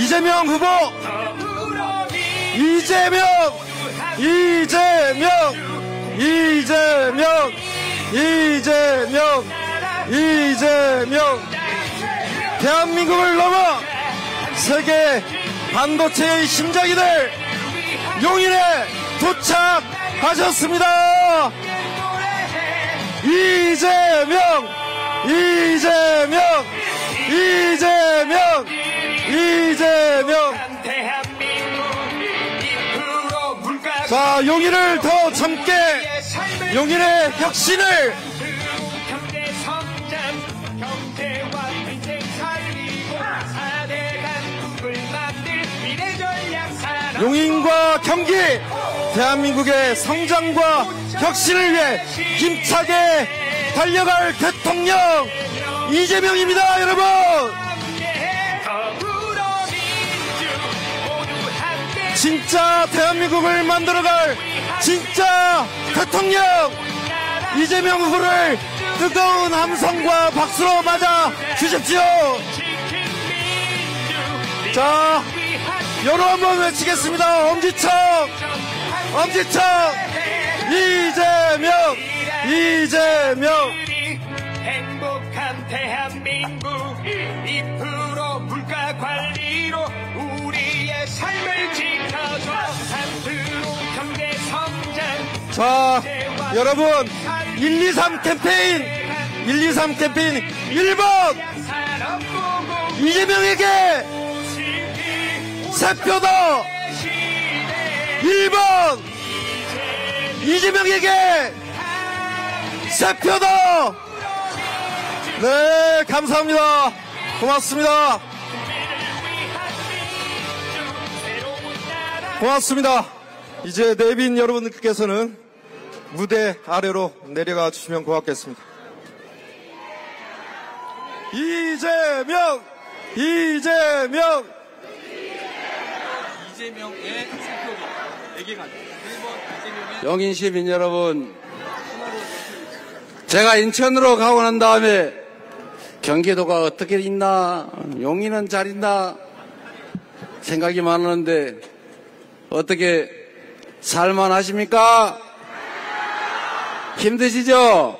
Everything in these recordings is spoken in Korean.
이재명 후보, 이재명, 이재명, 이재명, 이재명, 이재명. 대한민국을 넘어 세계 반도체의 심장이 될 용인에 도착하셨습니다. 이재명, 이재명, 이재명, 이재명. 자, 용인을 더 젊게, 용인의 혁신을 용인과 경기, 대한민국의 성장과 혁신을 위해 힘차게 달려갈 대통령 이재명입니다, 여러분. 진짜 대한민국을 만들어갈 진짜 대통령 이재명 후보를 뜨거운 함성과 박수로 맞아 주십시오. 자, 여로 한번 외치겠습니다. 엄지척, 엄지척, 이재명, 이재명. 행복한 대한민국 2% 물가 관리로 우리의 삶을 지켜줘. 3% 경제 성장. 자, 여러분, 123 캠페인, 123 캠페인 1번 이재명에게 세 표 더. 1번 이재명에게 세 표 더. 네, 감사합니다. 고맙습니다. 고맙습니다. 이제 내빈 여러분들께서는 무대 아래로 내려가 주시면 고맙겠습니다. 이재명, 이재명. 이재명의 세표가 4개가 1번 이재명의. 용인 시민 여러분, 제가 인천으로 가고 난 다음에 경기도가 어떻게 있나, 용인은 잘 있나 생각이 많았는데 어떻게 살만하십니까? 힘드시죠?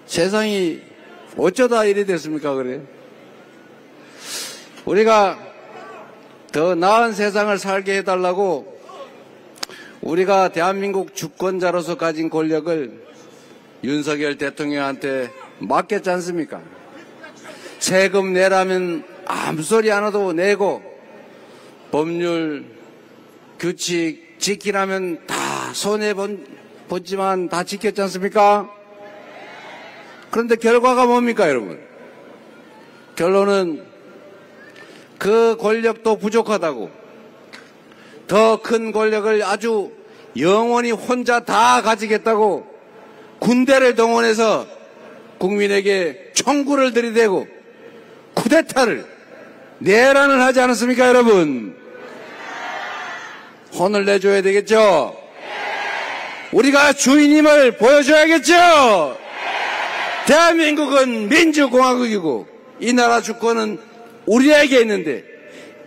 세상이 어쩌다 이래 됐습니까? 그래? 우리가 더 나은 세상을 살게 해달라고 우리가 대한민국 주권자로서 가진 권력을 윤석열 대통령한테 맡겼지 않습니까? 세금 내라면 아무 소리 안 해도 내고, 법률 규칙 지키라면 다 손해봤지만 다 지켰지 않습니까? 그런데 결과가 뭡니까, 여러분? 결론은 그 권력도 부족하다고, 더 큰 권력을 아주 영원히 혼자 다 가지겠다고 군대를 동원해서 국민에게 총구를 들이대고 쿠데타를 내란을 하지 않았습니까, 여러분? 혼을 내줘야 되겠죠? 우리가 주인임을 보여줘야겠죠? 대한민국은 민주공화국이고 이 나라 주권은 우리에게 있는데,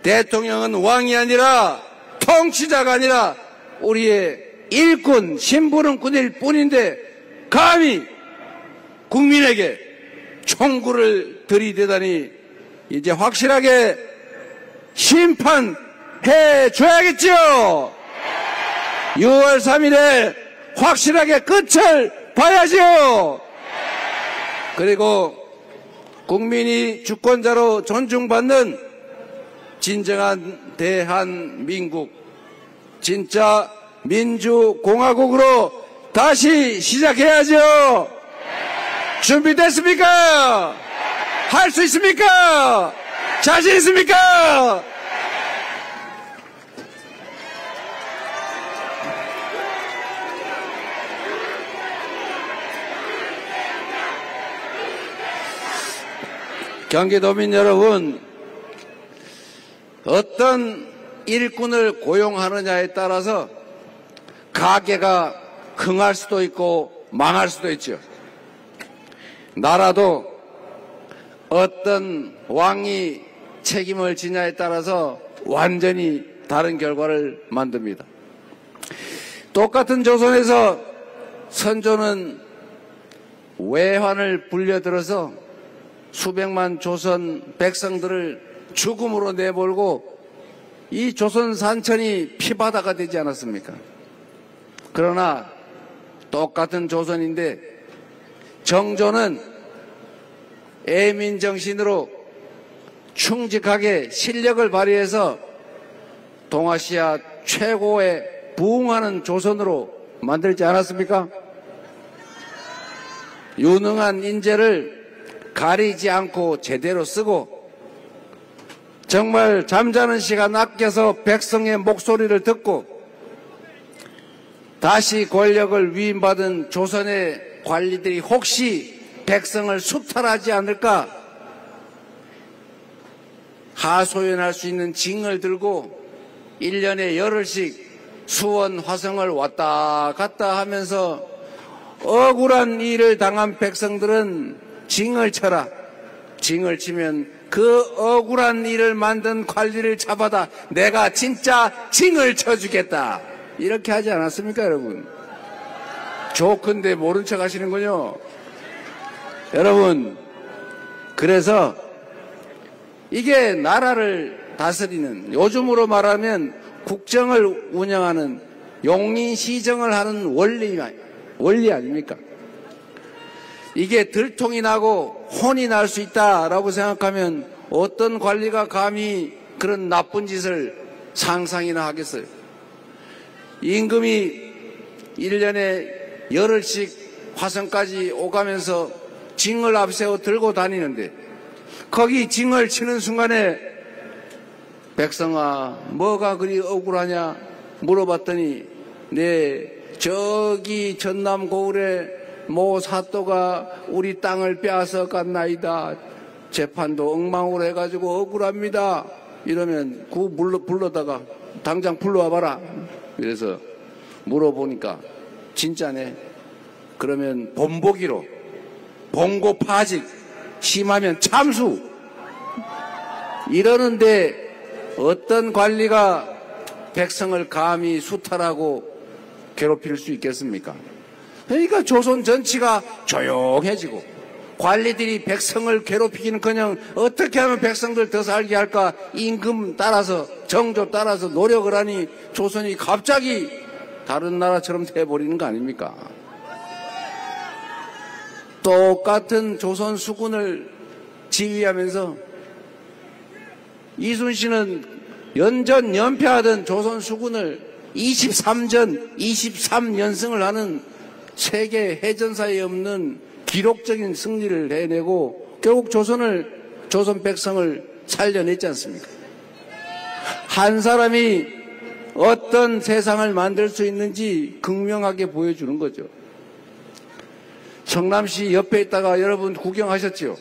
대통령은 왕이 아니라 통치자가 아니라 우리의 일꾼, 심부름꾼일 뿐인데 감히 국민에게 총구를 들이대다니 이제 확실하게 심판해 줘야겠죠? 6월 3일에 확실하게 끝을 봐야죠. 그리고 국민이 주권자로 존중받는 진정한 대한민국, 진짜 민주공화국으로 다시 시작해야죠. 준비됐습니까? 할 수 있습니까? 자신 있습니까? 경기도민 여러분, 어떤 일꾼을 고용하느냐에 따라서 가게가 흥할 수도 있고 망할 수도 있죠. 나라도 어떤 왕이 책임을 지냐에 따라서 완전히 다른 결과를 만듭니다. 똑같은 조선에서 선조는 외환을 불려들어서 수백만 조선 백성들을 죽음으로 내몰고 이 조선 산천이 피바다가 되지 않았습니까? 그러나 똑같은 조선인데 정조는 애민정신으로 충직하게 실력을 발휘해서 동아시아 최고의 부흥하는 조선으로 만들지 않았습니까? 유능한 인재를 가리지 않고 제대로 쓰고 정말 잠자는 시간 아껴서 백성의 목소리를 듣고 다시 권력을 위임받은 조선의 관리들이 혹시 백성을 수탈하지 않을까 하소연할 수 있는 징을 들고 1년에 열흘씩 수원 화성을 왔다 갔다 하면서 억울한 일을 당한 백성들은 징을 쳐라. 징을 치면 그 억울한 일을 만든 관리를 잡아다 내가 진짜 징을 쳐주겠다. 이렇게 하지 않았습니까, 여러분? 좋건데 모른 척 하시는군요. 여러분, 그래서 이게 나라를 다스리는, 요즘으로 말하면 국정을 운영하는 용인시정을 하는 원리 아닙니까? 이게 들통이 나고 혼이 날 수 있다라고 생각하면 어떤 관리가 감히 그런 나쁜 짓을 상상이나 하겠어요? 임금이 1년에 열흘씩 화성까지 오가면서 징을 앞세워 들고 다니는데 거기 징을 치는 순간에 백성아 뭐가 그리 억울하냐 물어봤더니 네 저기 전남 고을에 모 사또가 우리 땅을 빼앗아 갔나이다. 재판도 엉망으로 해가지고 억울합니다. 이러면 그 불러다가 당장 불러와봐라. 그래서 물어보니까 진짜네. 그러면 본보기로 봉고 파직 심하면 참수 이러는데 어떤 관리가 백성을 감히 수탈하고 괴롭힐 수 있겠습니까? 그러니까 조선 전체가 조용해지고 관리들이 백성을 괴롭히기는커녕 어떻게 하면 백성들 더 살게 할까 임금 따라서 정조 따라서 노력을 하니 조선이 갑자기 다른 나라처럼 돼버리는 거 아닙니까? 똑같은 조선 수군을 지휘하면서 이순신은 연전 연패하던 조선 수군을 23연승을 하는 세계 해전사에 없는 기록적인 승리를 해내고 결국 조선 백성을 살려냈지 않습니까? 한 사람이 어떤 세상을 만들 수 있는지 극명하게 보여주는 거죠. 성남시 옆에 있다가 여러분 구경하셨죠?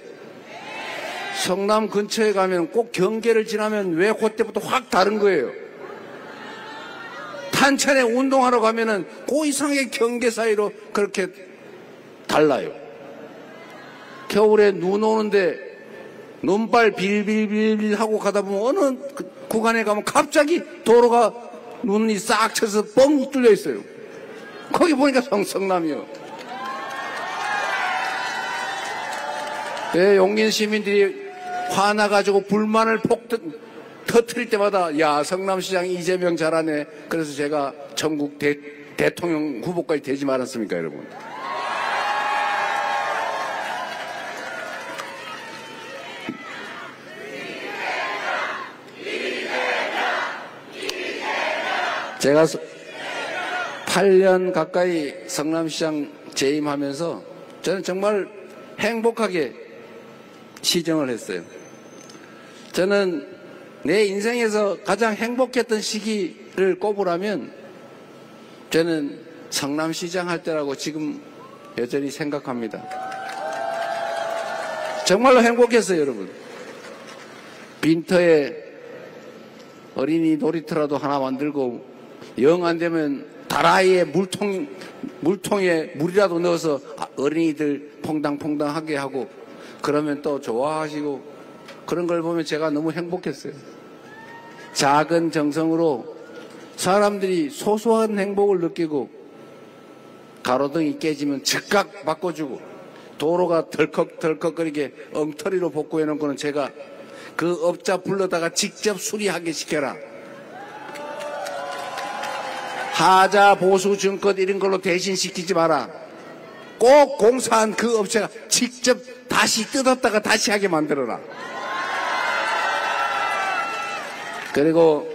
성남 근처에 가면 꼭 경계를 지나면 왜 그때부터 확 다른 거예요. 탄천에 운동하러 가면은 그 이상의 경계 사이로 그렇게 달라요. 겨울에 눈 오는데 눈발 빌빌빌 하고 가다 보면 어느 구간에 가면 갑자기 도로가 눈이 싹 쳐서 뻥 뚫려 있어요. 거기 보니까 성남이요. 용인 시민들이 화나가지고 불만을 터뜨릴 때마다 야 성남시장 이재명 잘하네. 그래서 제가 전국 대통령 후보까지 되지 말았습니까 여러분. 제가 8년 가까이 성남시장 재임하면서 저는 정말 행복하게 시정을 했어요. 저는 내 인생에서 가장 행복했던 시기를 꼽으라면 저는 성남시장 할 때라고 지금 여전히 생각합니다. 정말로 행복했어요, 여러분. 빈터에 어린이 놀이터라도 하나 만들고 영 안 되면 다라이에 물통에 물이라도 넣어서 어린이들 퐁당퐁당하게 하고 그러면 또 좋아하시고 그런 걸 보면 제가 너무 행복했어요. 작은 정성으로 사람들이 소소한 행복을 느끼고 가로등이 깨지면 즉각 바꿔주고 도로가 덜컥덜컥거리게 엉터리로 복구해놓은 거는 제가 그 업자 불러다가 직접 수리하게 시켜라. 하자, 보수, 증권 이런 걸로 대신시키지 마라. 꼭 공사한 그 업체가 직접 다시 뜯었다가 다시 하게 만들어라. 그리고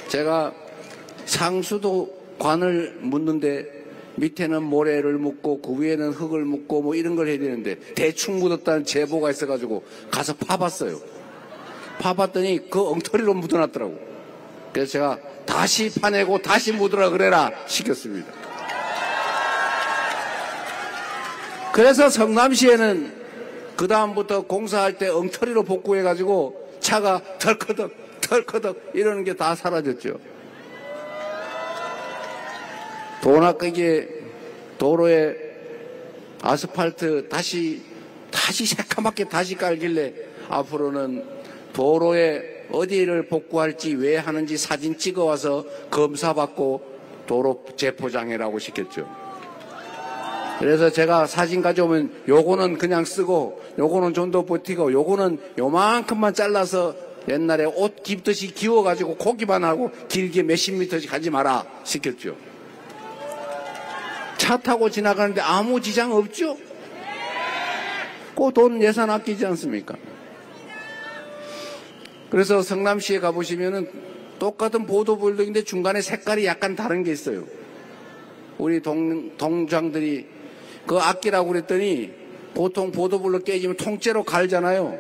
제가 상수도관을 묻는데 밑에는 모래를 묻고 그 위에는 흙을 묻고 뭐 이런 걸 해야 되는데 대충 묻었다는 제보가 있어가지고 가서 파봤어요. 파봤더니 그 엉터리로 묻어놨더라고. 그래서 제가 다시 파내고 다시 묻으라 그래라 시켰습니다. 그래서 성남시에는 그 다음부터 공사할 때 엉터리로 복구해가지고 차가 덜커덕 이러는 게 다 사라졌죠. 돈 아끼게 도로에 아스팔트 다시 새카맣게 다시 깔길래 앞으로는 도로에 어디를 복구할지 왜 하는지 사진 찍어와서 검사받고 도로 재포장해라고 시켰죠. 그래서 제가 사진 가져오면 요거는 그냥 쓰고 요거는 좀 더 버티고 요거는 요만큼만 잘라서 옛날에 옷 깁듯이 기워가지고 고기만 하고 길게 몇십 미터씩 가지 마라 시켰죠. 차 타고 지나가는데 아무 지장 없죠? 그 돈 예산 아끼지 않습니까? 그래서 성남시에 가보시면은 똑같은 보도블록인데 중간에 색깔이 약간 다른 게 있어요. 우리 동장들이 그거 아끼라고 그랬더니 보통 보도블록 깨지면 통째로 갈잖아요.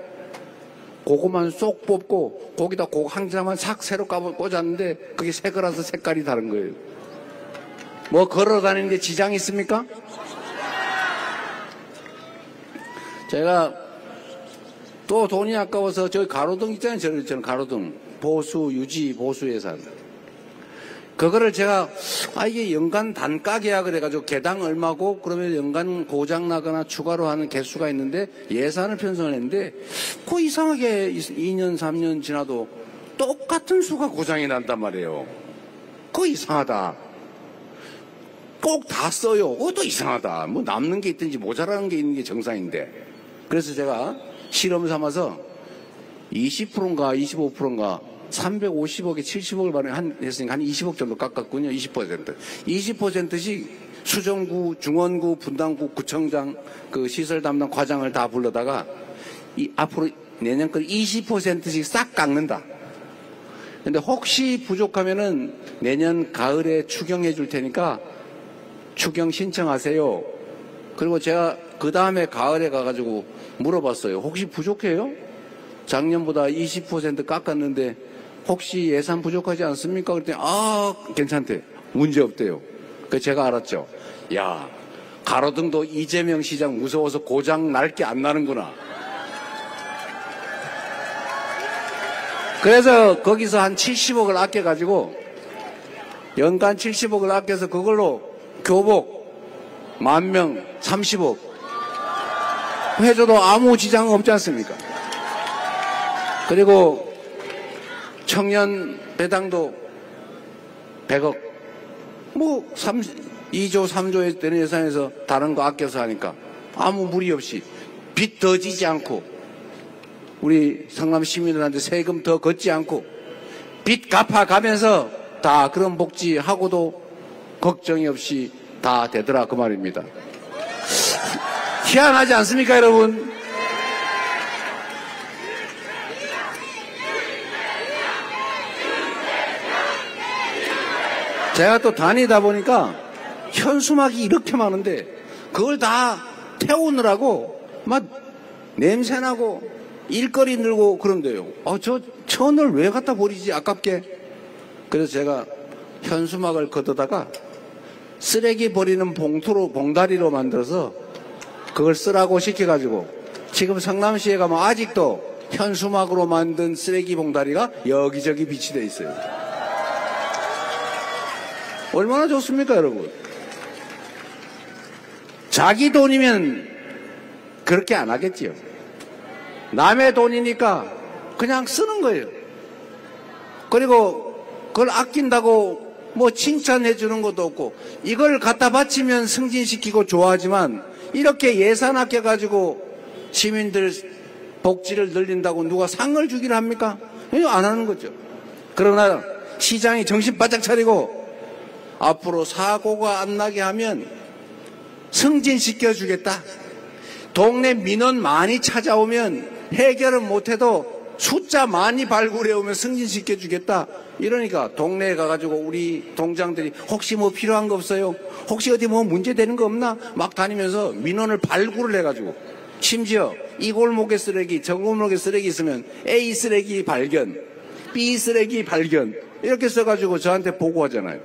그거만 쏙 뽑고 거기다 그거 한 장만 싹 새로 꽂았는데 그게 새 거라서 색깔이 다른 거예요. 뭐 걸어 다니는데 지장이 있습니까? 제가 또 돈이 아까워서 저기 가로등 있잖아요. 저는 가로등 보수 유지 보수 예산 그거를 제가 이게 연간 단가 계약을 해가지고 개당 얼마고 그러면 연간 고장 나거나 추가로 하는 개수가 있는데 예산을 편성을 했는데 그 이상하게 2년 3년 지나도 똑같은 수가 고장이 난단 말이에요. 그거 이상하다. 꼭 다 써요. 그것도 이상하다. 뭐 남는 게 있든지 모자라는 게 있는 게 정상인데. 그래서 제가 실험 삼아서 20%인가 25%인가 350억에 70억을 했으니까 한 20억 정도 깎았군요. 20%씩 수정구, 중원구, 분당구, 구청장, 그 시설 담당 과장을 다 불러다가 앞으로 내년 걸 20%씩 싹 깎는다. 근데 혹시 부족하면은 내년 가을에 추경해 줄 테니까 추경 신청하세요. 그리고 제가 그 다음에 가을에 가가지고 물어봤어요. 혹시 부족해요? 작년보다 20% 깎았는데 혹시 예산 부족하지 않습니까? 그랬더니 괜찮대. 문제 없대요. 그래서 제가 알았죠. 야, 가로등도 이재명 시장 무서워서 고장 날 게 안 나는구나. 그래서 거기서 한 70억을 아껴가지고 연간 70억을 아껴서 그걸로 교복 10,000명 30억 해줘도 아무 지장 없지 않습니까? 그리고 청년 배당도 100억 뭐 2조 3조에 되는 예산에서 다른 거 아껴서 하니까 아무 무리 없이 빚 더 지지 않고 우리 성남 시민들한테 세금 더 걷지 않고 빚 갚아가면서 다 그런 복지하고도 걱정이 없이 다 되더라 그 말입니다. 희한하지 않습니까 여러분? 제가 또 다니다 보니까 현수막이 이렇게 많은데 그걸 다 태우느라고 막 냄새나고 일거리 늘고 그런데요. 저 천을 왜 갖다 버리지 아깝게. 그래서 제가 현수막을 걷어다가 쓰레기 버리는 봉다리로 만들어서 그걸 쓰라고 시켜가지고 지금 성남시에 가면 아직도 현수막으로 만든 쓰레기 봉다리가 여기저기 비치되어 있어요. 얼마나 좋습니까 여러분? 자기 돈이면 그렇게 안 하겠지요. 남의 돈이니까 그냥 쓰는 거예요. 그리고 그걸 아낀다고 뭐 칭찬해 주는 것도 없고, 이걸 갖다 바치면 승진시키고 좋아하지만 이렇게 예산 아껴가지고 시민들 복지를 늘린다고 누가 상을 주기를 합니까? 이거 안 하는 거죠. 그러나 시장이 정신 바짝 차리고 앞으로 사고가 안 나게 하면 승진시켜 주겠다. 동네 민원 많이 찾아오면 해결은 못해도 숫자 많이 발굴해 오면 승진시켜 주겠다. 이러니까 동네에 가가지고 우리 동장들이 혹시 뭐 필요한 거 없어요? 혹시 어디 뭐 문제 되는 거 없나? 막 다니면서 민원을 발굴을 해가지고, 심지어 이 골목에 쓰레기, 저 골목에 쓰레기 있으면 A 쓰레기 발견, B 쓰레기 발견 이렇게 써가지고 저한테 보고하잖아요.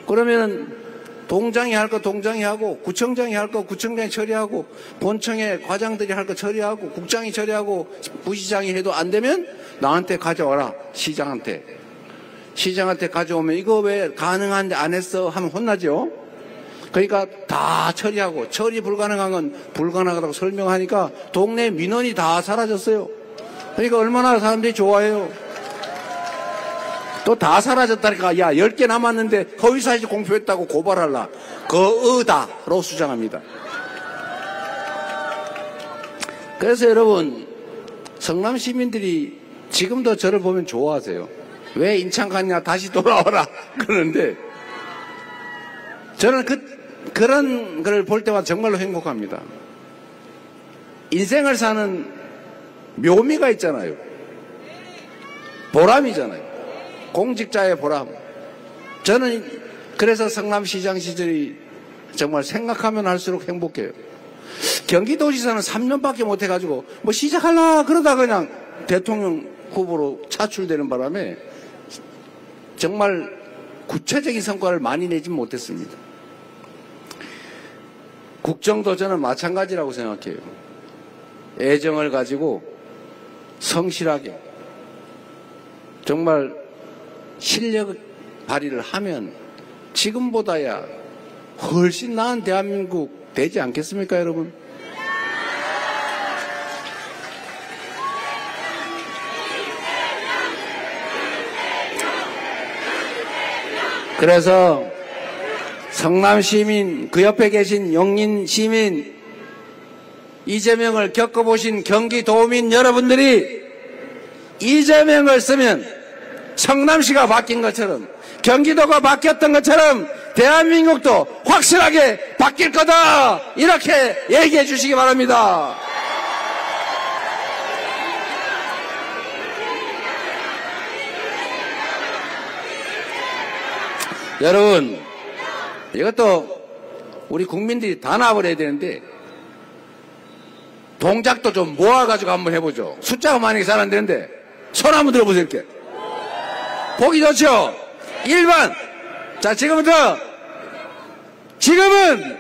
그러면은 동장이 할 거 동장이 하고, 구청장이 할 거 구청장이 처리하고, 본청의 과장들이 할 거 처리하고, 국장이 처리하고, 부시장이 해도 안 되면 나한테 가져와라. 시장한테 가져오면 이거 왜 가능한데 안 했어 하면 혼나죠. 그러니까 다 처리하고, 처리 불가능한 건 불가능하다고 설명하니까 동네 민원이 다 사라졌어요. 그러니까 얼마나 사람들이 좋아해요. 또 다 사라졌다니까. 야, 10개 남았는데 허위사실 공표했다고 고발할라. 거의다로 수정합니다. 그래서 여러분, 성남 시민들이 지금도 저를 보면 좋아하세요. 왜 인천 갔냐, 다시 돌아와라 그러는데, 저는 그런 걸 볼 때마다 정말로 행복합니다. 인생을 사는 묘미가 있잖아요. 보람이잖아요. 공직자의 보람. 저는 그래서 성남시장 시절이 정말 생각하면 할수록 행복해요. 경기도지사는 3년밖에 못 해가지고 뭐 시작하려 그러다 그냥 대통령 후보로 차출되는 바람에 정말 구체적인 성과를 많이 내지 못했습니다. 국정도 저는 마찬가지라고 생각해요. 애정을 가지고 성실하게 정말 실력 발휘를 하면 지금보다야 훨씬 나은 대한민국 되지 않겠습니까, 여러분? 그래서 성남 시민, 그 옆에 계신 용인 시민, 이재명을 겪어보신 경기도민 여러분들이 이재명을 쓰면 성남시가 바뀐 것처럼, 경기도가 바뀌었던 것처럼 대한민국도 확실하게 바뀔 거다, 이렇게 얘기해 주시기 바랍니다. 여러분, 이것도 우리 국민들이 단합을 해야 되는데 동작도 좀 모아가지고 한번 해보죠. 숫자가 많이 잘 안 되는데 손 한번 들어보세요. 이렇게 보기 좋죠? 1번. 자, 지금부터, 지금은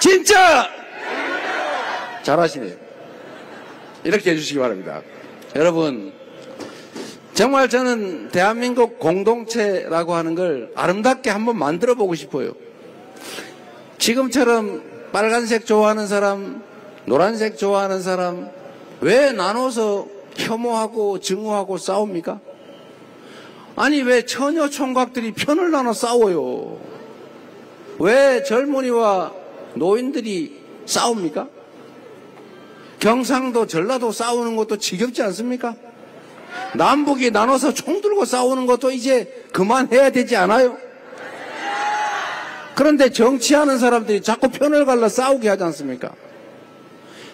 진짜 잘하시네요. 이렇게 해주시기 바랍니다. 여러분, 정말 저는 대한민국 공동체라고 하는 걸 아름답게 한번 만들어 보고 싶어요. 지금처럼 빨간색 좋아하는 사람, 노란색 좋아하는 사람, 왜 나눠서 혐오하고 증오하고 싸웁니까? 아니, 왜 처녀 총각들이 편을 나눠 싸워요? 왜 젊은이와 노인들이 싸웁니까? 경상도, 전라도 싸우는 것도 지겹지 않습니까? 남북이 나눠서 총 들고 싸우는 것도 이제 그만해야 되지 않아요? 그런데 정치하는 사람들이 자꾸 편을 갈라 싸우게 하지 않습니까?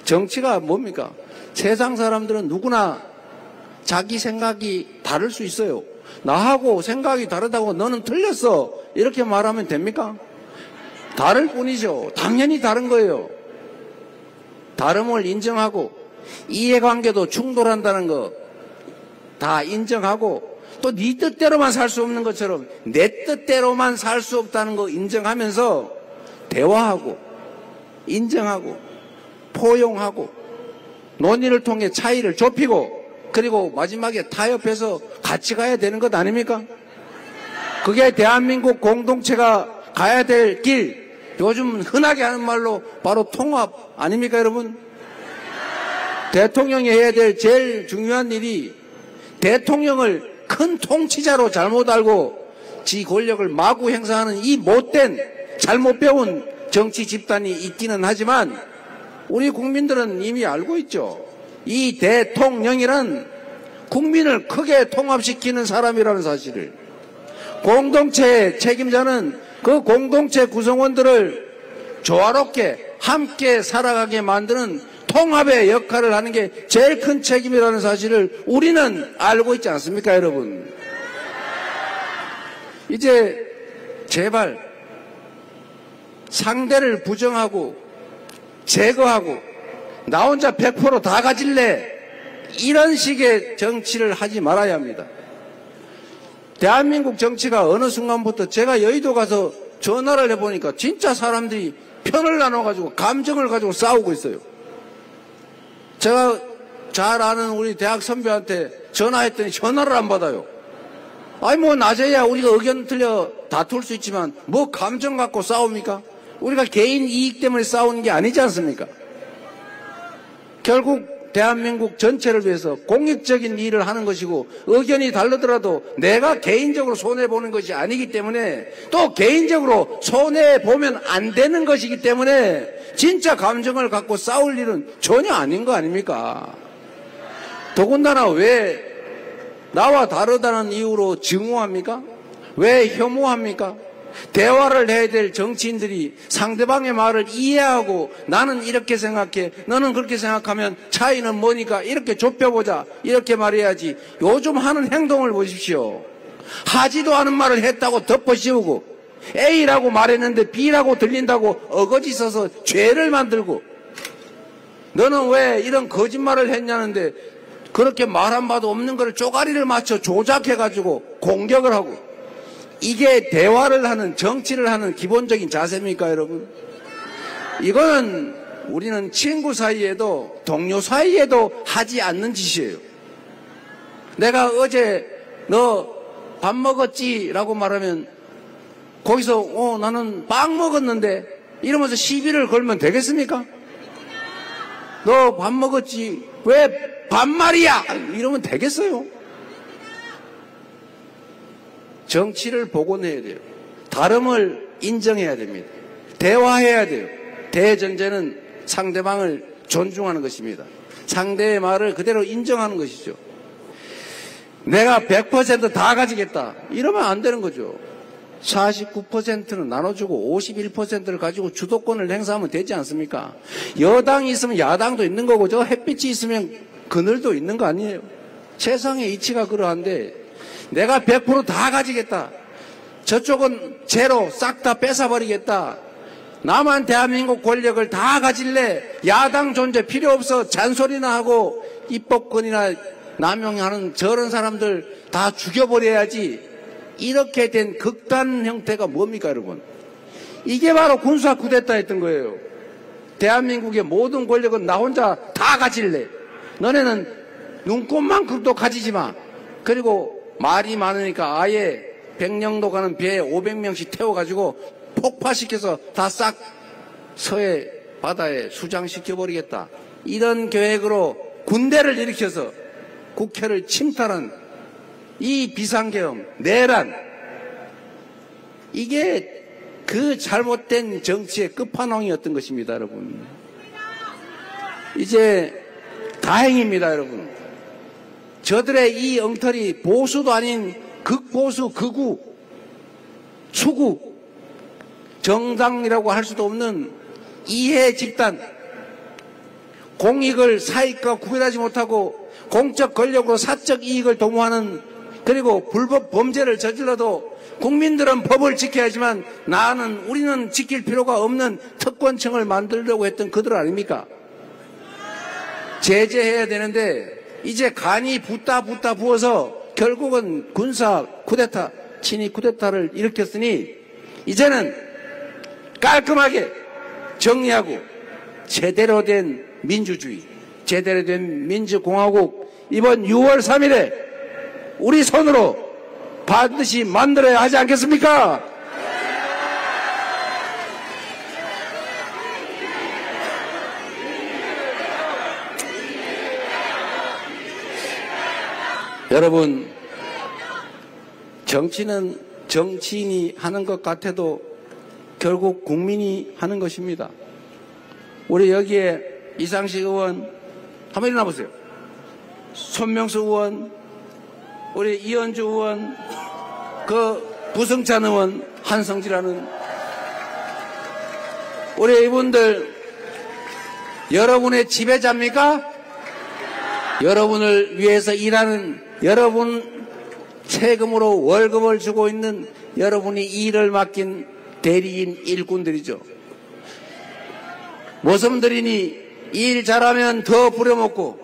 정치가 뭡니까? 세상 사람들은 누구나 자기 생각이 다를 수 있어요. 나하고 생각이 다르다고 너는 틀렸어, 이렇게 말하면 됩니까? 다를 뿐이죠. 당연히 다른 거예요. 다름을 인정하고 이해관계도 충돌한다는 거 다 인정하고, 또 네 뜻대로만 살 수 없는 것처럼 내 뜻대로만 살 수 없다는 거 인정하면서 대화하고 인정하고 포용하고 논의를 통해 차이를 좁히고, 그리고 마지막에 타협해서 같이 가야 되는 것 아닙니까? 그게 대한민국 공동체가 가야 될 길, 요즘 흔하게 하는 말로 바로 통합 아닙니까, 여러분? 대통령이 해야 될 제일 중요한 일이 대통령을 큰 통치자로 잘못 알고 지 권력을 마구 행사하는 이 못된 잘못 배운 정치 집단이 있기는 하지만 우리 국민들은 이미 알고 있죠. 이 대통령이란 국민을 크게 통합시키는 사람이라는 사실을. 공동체의 책임자는 그 공동체 구성원들을 조화롭게 함께 살아가게 만드는 통합의 역할을 하는 게 제일 큰 책임이라는 사실을 우리는 알고 있지 않습니까, 여러분? 이제 제발 상대를 부정하고 제거하고 나 혼자 100% 다 가질래 이런 식의 정치를 하지 말아야 합니다. 대한민국 정치가 어느 순간부터 제가 여의도 가서 전화를 해보니까 진짜 사람들이 편을 나눠가지고 감정을 가지고 싸우고 있어요. 제가 잘 아는 우리 대학 선배한테 전화했더니 전화를 안 받아요. 아니 뭐 낮에야 우리가 의견 틀려 다툴 수 있지만 뭐 감정 갖고 싸웁니까? 우리가 개인 이익 때문에 싸우는 게 아니지 않습니까? 결국 대한민국 전체를 위해서 공익적인 일을 하는 것이고 의견이 다르더라도 내가 개인적으로 손해보는 것이 아니기 때문에 또 개인적으로 손해보면 안 되는 것이기 때문에 진짜 감정을 갖고 싸울 일은 전혀 아닌 거 아닙니까? 더군다나 왜 나와 다르다는 이유로 증오합니까? 왜 혐오합니까? 대화를 해야 될 정치인들이 상대방의 말을 이해하고 나는 이렇게 생각해 너는 그렇게 생각하면 차이는 뭐니까 이렇게 좁혀보자 이렇게 말해야지. 요즘 하는 행동을 보십시오. 하지도 않은 말을 했다고 덮어씌우고 A라고 말했는데 B라고 들린다고 어거지 써서 죄를 만들고 너는 왜 이런 거짓말을 했냐는데 그렇게 말 한 바도 없는 걸 쪼가리를 맞춰 조작해가지고 공격을 하고. 이게 대화를 하는 정치를 하는 기본적인 자세입니까, 여러분? 이거는 우리는 친구 사이에도 동료 사이에도 하지 않는 짓이에요. 내가 어제 너 밥 먹었지? 라고 말하면 거기서 나는 빵 먹었는데 이러면서 시비를 걸면 되겠습니까? 너 밥 먹었지? 왜 반말이야? 이러면 되겠어요? 정치를 복원해야 돼요. 다름을 인정해야 됩니다. 대화해야 돼요. 대전제는 상대방을 존중하는 것입니다. 상대의 말을 그대로 인정하는 것이죠. 내가 100% 다 가지겠다. 이러면 안 되는 거죠. 49%는 나눠주고 51%를 가지고 주도권을 행사하면 되지 않습니까? 여당이 있으면 야당도 있는 거고 저 햇빛이 있으면 그늘도 있는 거 아니에요. 세상의 이치가 그러한데 내가 100% 다 가지겠다. 저쪽은 제로 싹 다 뺏어버리겠다. 나만 대한민국 권력을 다 가질래. 야당 존재 필요 없어. 잔소리나 하고 입법권이나 남용하는 저런 사람들 다 죽여버려야지. 이렇게 된 극단 형태가 뭡니까, 여러분? 이게 바로 군사 쿠데타 했던 거예요. 대한민국의 모든 권력은 나 혼자 다 가질래. 너네는 눈꽃만큼도 가지지 마. 그리고 말이 많으니까 아예 백령도 가는 배에 500명씩 태워가지고 폭파시켜서 다 싹 서해 바다에 수장시켜버리겠다. 이런 계획으로 군대를 일으켜서 국회를 침탈한 이 비상계엄, 내란, 이게 그 잘못된 정치의 끝판왕이었던 것입니다, 여러분. 이제 다행입니다, 여러분. 저들의 이 엉터리 보수도 아닌 극보수, 극우, 수구, 정당이라고 할 수도 없는 이해 집단, 공익을 사익과 구별하지 못하고 공적 권력으로 사적 이익을 도모하는, 그리고 불법 범죄를 저질러도 국민들은 법을 지켜야지만 우리는 지킬 필요가 없는 특권층을 만들려고 했던 그들 아닙니까? 제재해야 되는데 이제 간이 붙다 부어서 결국은 군사 쿠데타, 친위 쿠데타를 일으켰으니 이제는 깔끔하게 정리하고 제대로 된 민주주의, 제대로 된 민주공화국 이번 6월 3일에 우리 손으로 반드시 만들어야 하지 않겠습니까? 여러분, 정치는 정치인이 하는 것 같아도 결국 국민이 하는 것입니다. 우리 여기에 이상식 의원, 한번 일어나 보세요. 손명수 의원, 우리 이현주 의원, 그 부승찬 의원, 한성지라는 우리 이분들 여러분의 지배자입니까? 여러분을 위해서 일하는, 여러분 세금으로 월급을 주고 있는 여러분이 일을 맡긴 대리인 일꾼들이죠. 모섬들이니 일 잘하면 더 부려먹고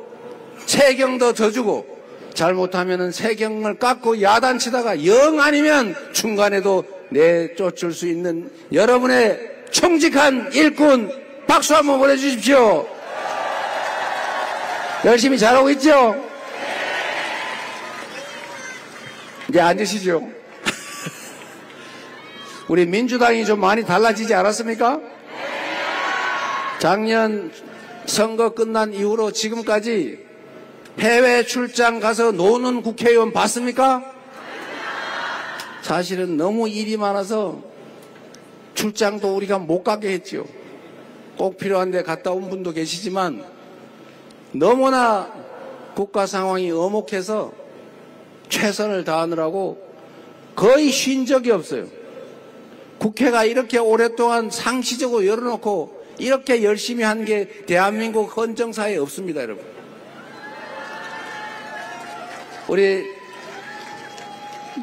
세경도 더 주고 잘못하면 세경을 깎고 야단치다가 영 아니면 중간에도 내쫓을 수 있는 여러분의 청직한 일꾼 박수 한번 보내주십시오. 열심히 잘하고 있죠? 이제 앉으시죠. 우리 민주당이 좀 많이 달라지지 않았습니까? 작년 선거 끝난 이후로 지금까지 해외 출장 가서 노는 국회의원 봤습니까? 사실은 너무 일이 많아서 출장도 우리가 못 가게 했지요. 꼭 필요한데 갔다 온 분도 계시지만 너무나 국가 상황이 엄혹해서 최선을 다하느라고 거의 쉰 적이 없어요. 국회가 이렇게 오랫동안 상시적으로 열어놓고 이렇게 열심히 한 게 대한민국 헌정사에 없습니다, 여러분. 우리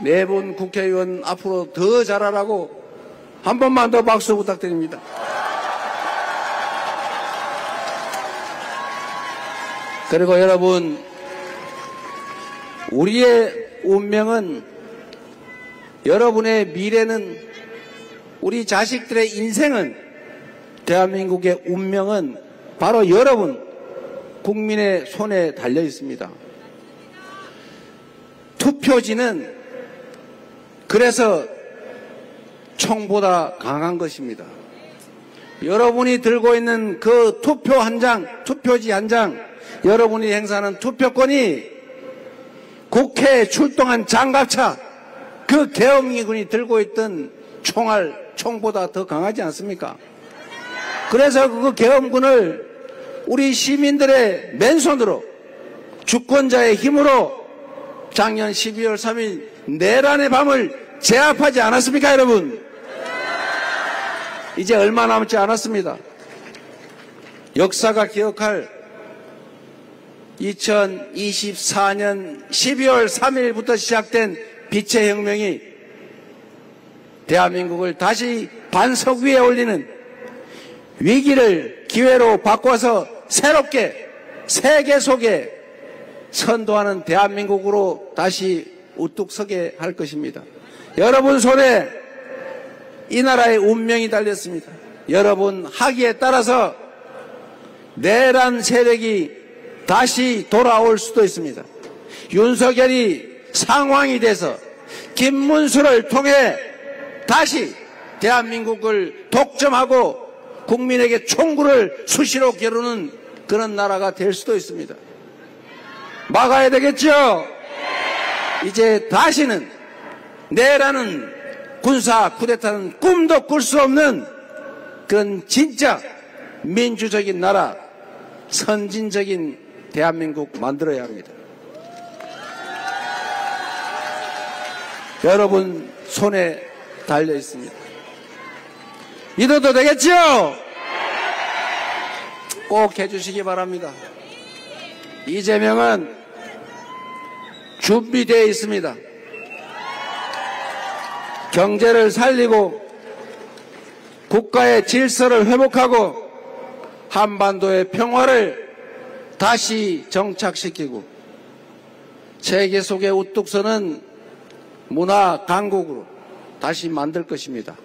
네 분 국회의원 앞으로 더 잘하라고 한 번만 더 박수 부탁드립니다. 그리고 여러분, 우리의 운명은, 여러분의 미래는, 우리 자식들의 인생은, 대한민국의 운명은 바로 여러분 국민의 손에 달려 있습니다. 투표지는 그래서 총보다 강한 것입니다. 여러분이 들고 있는 그 투표 한 장, 투표지 한 장, 여러분이 행사하는 투표권이 국회에 출동한 장갑차, 그 계엄기군이 들고 있던 총알, 총보다 더 강하지 않습니까? 그래서 그 계엄군을 우리 시민들의 맨손으로 주권자의 힘으로 작년 12월 3일 내란의 밤을 제압하지 않았습니까, 여러분? 이제 얼마 남지 않았습니다. 역사가 기억할 2024년 12월 3일부터 시작된 빛의 혁명이 대한민국을 다시 반석 위에 올리는 위기를 기회로 바꿔서 새롭게 세계 속에 선도하는 대한민국으로 다시 우뚝 서게 할 것입니다. 여러분 손에 이 나라의 운명이 달렸습니다. 여러분 하기에 따라서 내란 세력이 다시 돌아올 수도 있습니다. 윤석열이 상황이 돼서 김문수를 통해 다시 대한민국을 독점하고 국민에게 총구를 수시로 겨루는 그런 나라가 될 수도 있습니다. 막아야 되겠죠? 이제 다시는 내라는 군사 쿠데타는 꿈도 꿀 수 없는 그런 진짜 민주적인 나라, 선진적인 대한민국 만들어야 합니다. 여러분 손에 달려 있습니다. 믿어도 되겠죠? 꼭 해주시기 바랍니다. 이재명은 준비되어 있습니다. 경제를 살리고 국가의 질서를 회복하고 한반도의 평화를 다시 정착시키고 세계 속의 우뚝 서는 문화 강국으로 다시 만들 것입니다.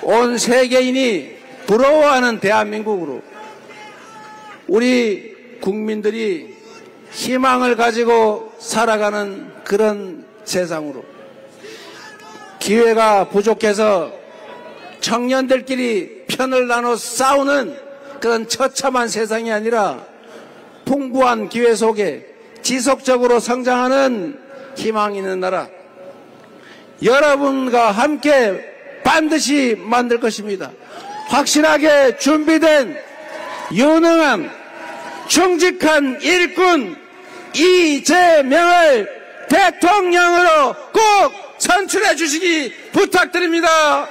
온 세계인이 부러워하는 대한민국으로 우리 국민들이 희망을 가지고 살아가는 그런 세상으로, 기회가 부족해서 청년들끼리 편을 나눠 싸우는 그런 처참한 세상이 아니라 풍부한 기회 속에 지속적으로 성장하는 희망 있는 나라, 여러분과 함께 반드시 만들 것입니다. 확실하게 준비된 유능한 충직한 일꾼 이재명을 대통령으로 꼭 선출해 주시기 부탁드립니다.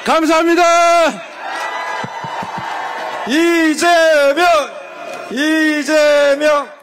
감사합니다. 이재명! 이재명!